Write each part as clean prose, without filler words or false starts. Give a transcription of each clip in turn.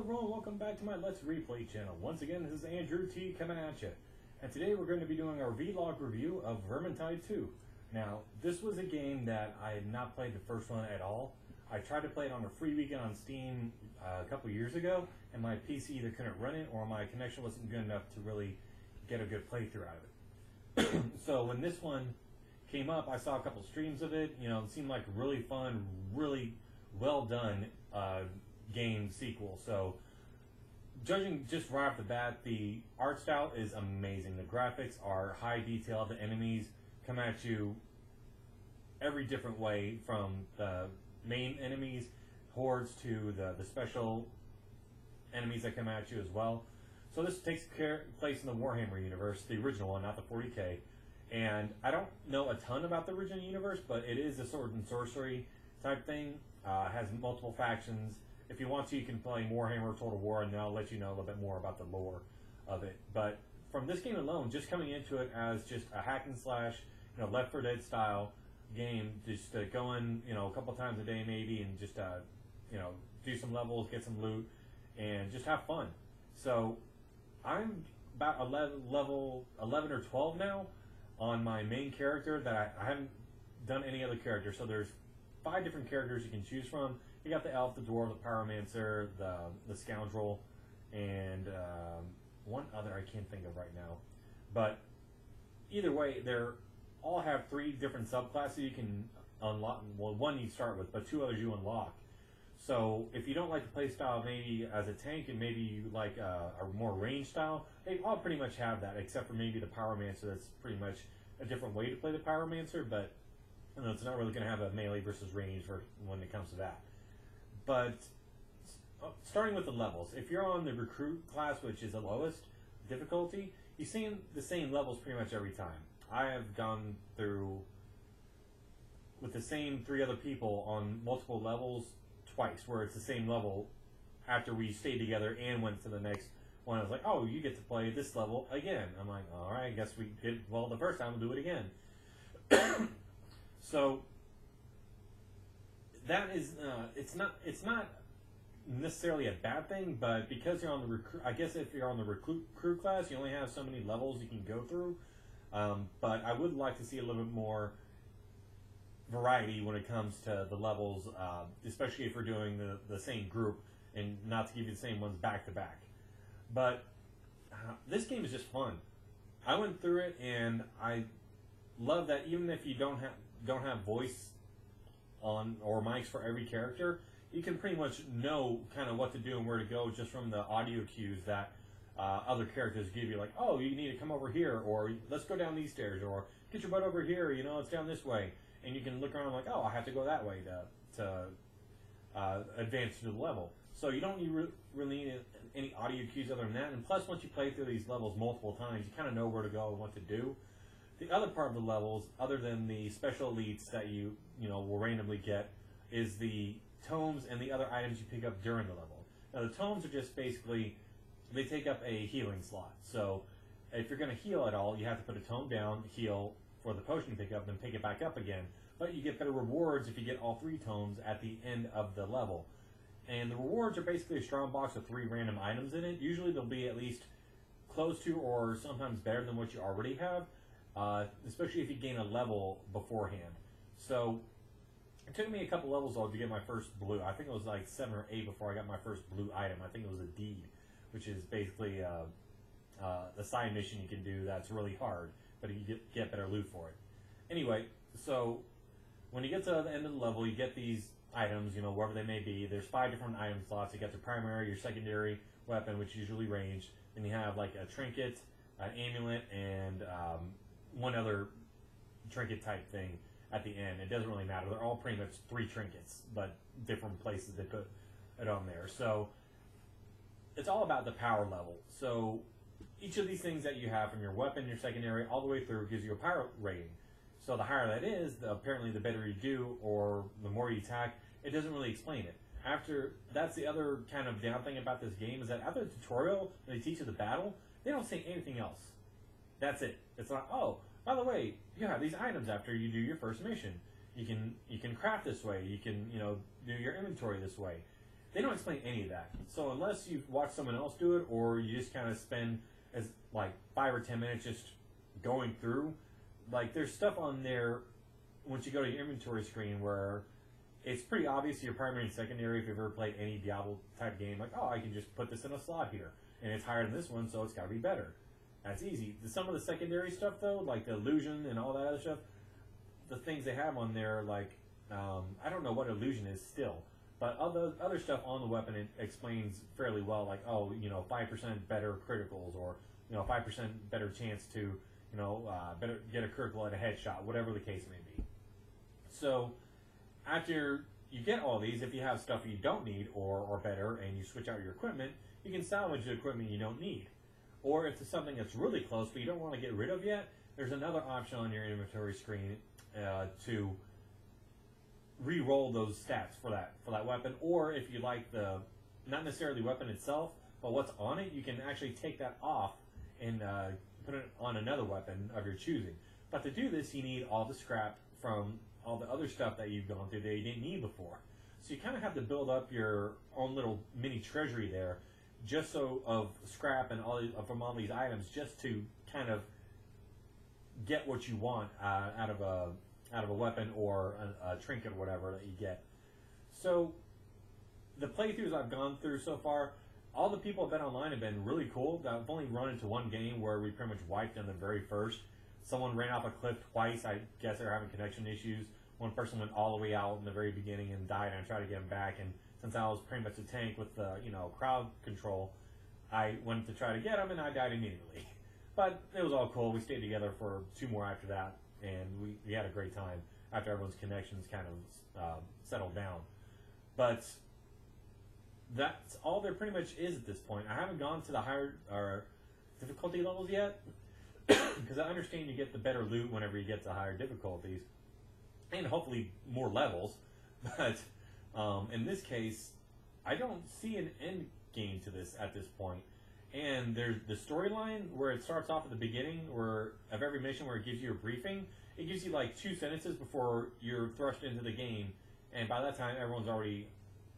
everyone, welcome back to my Let's Replay channel. Once again, this is Andrew T coming at you. And today we're going to be doing our vlog review of Vermintide 2. Now, this was a game that I had not played the first one at all. I tried to play it on a free weekend on Steam a couple years ago, and my PC either couldn't run it or my connection wasn't good enough to really get a good playthrough out of it. So when this one came up, I saw a couple streams of it. You know, it seemed like a really fun, really well done game sequel. So judging just right off the bat, the art style is amazing. The graphics are high detail. The enemies come at you every different way, from the main enemies, hordes, to the special enemies that come at you as well. So this takes place in the Warhammer universe, the original one, not the 40K. And I don't know a ton about the original universe, but it is a sword and sorcery type thing. Has multiple factions. If you want to, you can play Warhammer Total War, and I'll let you know a little bit more about the lore of it. But from this game alone, just coming into it as just a hack and slash, you know, Left 4 Dead style game, just go in, you know, a couple times a day maybe, and just you know, do some levels, get some loot, and just have fun. So I'm about level 11 or 12 now on my main character that I haven't done any other character. So there's 5 different characters you can choose from. You got the elf, the dwarf, the pyromancer, the scoundrel, and one other I can't think of right now. But either way, they're all have 3 different subclasses you can unlock. Well, one you start with, but 2 others you unlock. So if you don't like the play style maybe as a tank, and maybe you like a more range style, they all pretty much have that, except for maybe the pyromancer. That's pretty much a different way to play the pyromancer, but you know, it's not really going to have a melee versus range when it comes to that. But starting with the levels, if you're on the recruit class, which is the lowest difficulty, you see the same levels pretty much every time. I have gone through with the same 3 other people on multiple levels twice, where it's the same level after we stayed together and went to the next one. I was like, oh, you get to play this level again. I'm like, all right, I guess we did well the first time, we'll do it again. So that is, it's not necessarily a bad thing, but because you're on the recruit, I guess if you're on the recruit class, you only have so many levels you can go through. But I would like to see a little bit more variety when it comes to the levels, especially if we're doing the same group, and not to give you the same ones back to back. But this game is just fun. I went through it, and I love that even if you don't have voice on or mics for every character, you can pretty much know kind of what to do and where to go just from the audio cues that other characters give you, like, oh, you need to come over here, or let's go down these stairs, or get your butt over here, you know, it's down this way. And you can look around like, oh, I have to go that way to advance through the level. So you don't really need any audio cues other than that. And plus, once you play through these levels multiple times, you kind of know where to go and what to do. The other part of the levels, other than the special elites that you will randomly get, is the tomes and the other items you pick up during the level. Now, the tomes are just basically, they take up a healing slot. So if you're going to heal at all, you have to put a tome down, heal for the potion you pick up, then pick it back up again. But you get better rewards if you get all 3 tomes at the end of the level. And the rewards are basically a strong box with 3 random items in it. Usually they'll be at least close to or sometimes better than what you already have, especially if you gain a level beforehand. So it took me a couple levels though to get my first blue. I think it was like 7 or 8 before I got my first blue item. I think it was a deed, which is basically the side mission you can do that's really hard, but you get better loot for it. Anyway, so when you get to the end of the level, you get these items, you know, wherever they may be. There's 5 different item slots. You got your primary, your secondary weapon, which is usually ranged. Then you have like a trinket, an amulet, and one other trinket type thing at the end. It doesn't really matter. They're all pretty much 3 trinkets, but different places they put it on there. So it's all about the power level. So each of these things that you have, from your weapon, your secondary, all the way through, gives you a power rating. So the higher that is, apparently the better you do, or the more you attack. It doesn't really explain it. That's the other kind of down thing about this game, is that after the tutorial, when they teach you the battle, they don't say anything else. That's it. It's like, oh, by the way, you have these items after you do your first mission. You can craft this way. You can do your inventory this way. They don't explain any of that. So unless you've watched someone else do it, or you just kind of spend as like 5 or 10 minutes just going through, like there's stuff on there once you go to your inventory screen where it's pretty obvious your primary and secondary. If you've ever played any Diablo type game, like, oh, I can just put this in a slot here, and it's higher than this one, so it's got to be better. That's easy. Some of the secondary stuff though, like the illusion and all that other stuff, the things they have on there, like I don't know what illusion is still, but other stuff on the weapon it explains fairly well, like, oh, 5% better criticals, or 5% better chance to better get a critical at a headshot, whatever the case may be. So after you get all these, if you have stuff you don't need or better, and you switch out your equipment, you can salvage the equipment you don't need. Or if it's something that's really close but you don't want to get rid of yet, there's another option on your inventory screen to re-roll those stats for that weapon. Or if you like not necessarily the weapon itself, but what's on it, you can actually take that off and put it on another weapon of your choosing. But to do this, you need all the scrap from all the other stuff that you've gone through that you didn't need before. So you kind of have to build up your own little mini treasury there, just so of scrap and from all these items, just to kind of get what you want out of a weapon or a trinket or whatever that you get. So the playthroughs I've gone through so far, all the people that have been online have been really cool. I've only run into one game where we pretty much wiped in the very first. Someone ran off a cliff twice. I guess they're having connection issues. One person went all the way out in the very beginning and died, and I tried to get him back. And since I was pretty much a tank with the crowd control, I went to try to get him, and I died immediately. But it was all cool. We stayed together for 2 more after that, and we had a great time after everyone's connections kind of settled down. But that's all there pretty much is at this point. I haven't gone to the higher difficulty levels yet, because I understand you get the better loot whenever you get to higher difficulties, and hopefully more levels. But in this case, I don't see an end game to this at this point. And there's the storyline where it starts off at the beginning of every mission, where it gives you a briefing. It gives you like 2 sentences before you're thrust into the game, and by that time everyone's already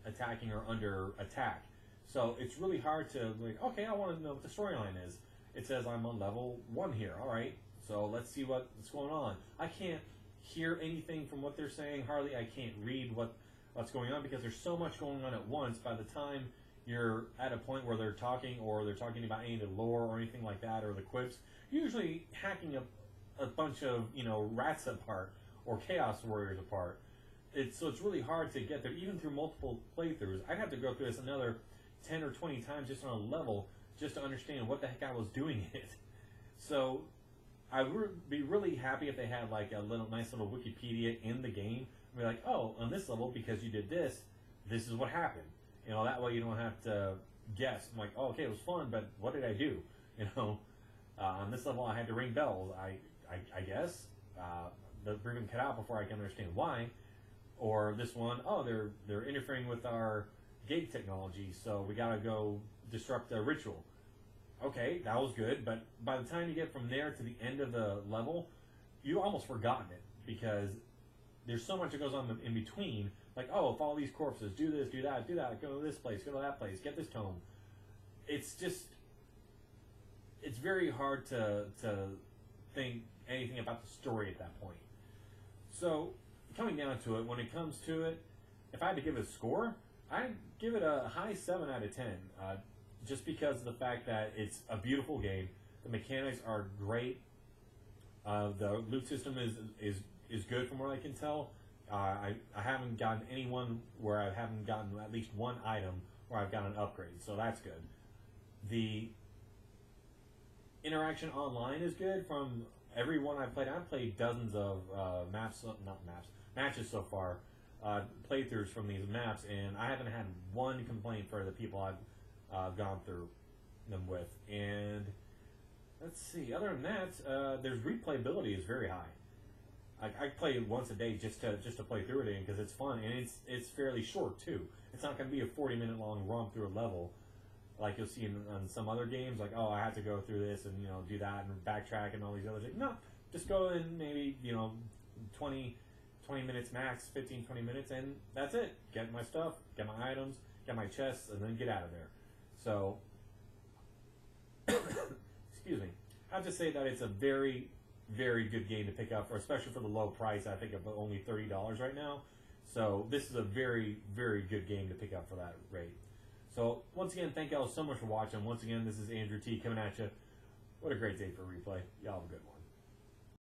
attacking or under attack. So it's really hard to okay, I want to know what the storyline is. It says I'm on level 1 here. All right, so let's see what's going on. I can't hear anything from what they're saying. Hardly. I can't read what's going on because there's so much going on at once. By the time you're at a point where they're talking, or they're talking about any of the lore or anything like that, or the quips, usually hacking a bunch of rats apart or chaos warriors apart. So it's really hard to get there, even through multiple playthroughs. I'd have to go through this another 10 or 20 times just on a level just to understand what the heck I was doing it. So I would be really happy if they had like a nice little Wikipedia in the game. Be like, oh, on this level, because you did this, this is what happened. That way you don't have to guess. I'm like, oh, okay, it was fun, but what did I do? On this level I had to ring bells. I guess the briefing cut out before I can understand why. Or this one, oh, they're interfering with our gate technology, so we gotta go disrupt the ritual. Okay, that was good, but by the time you get from there to the end of the level, you've almost forgotten it, because there's so much that goes on in between. Like, oh, follow these corpses, do this, do that, go to this place, go to that place, get this tome. It's very hard to think anything about the story at that point. So, coming down to it, when it comes to it, if I had to give it a score, I'd give it a high 7 out of 10. Just because of the fact that it's a beautiful game. The mechanics are great. The loot system is good from what I can tell. I haven't gotten anyone where I haven't gotten at least one item where I've gotten an upgrade, so that's good. The interaction online is good from everyone I've played. I've played dozens of matches so far, playthroughs from these maps, and I haven't had one complaint for the people I've gone through them with. And let's see, other than that, there's replayability is very high. I play it once a day just to play through it again because it's fun, and it's fairly short too. It's not going to be a 40-minute long romp through a level like you'll see on some other games. Like, oh, I have to go through this and do that and backtrack and all these other things. No, just go in maybe 20 minutes max, 15-20 minutes, and that's it. Get my stuff, get my items, get my chests, and then get out of there. So, excuse me. I have to say that it's a very, very good game to pick up, especially for the low price. I think of only $30 right now. So this is a very, very good game to pick up for that rate. So once again, thank y'all so much for watching. Once again, this is Andrew T coming at you. What a great day for replay. Y'all have a good one.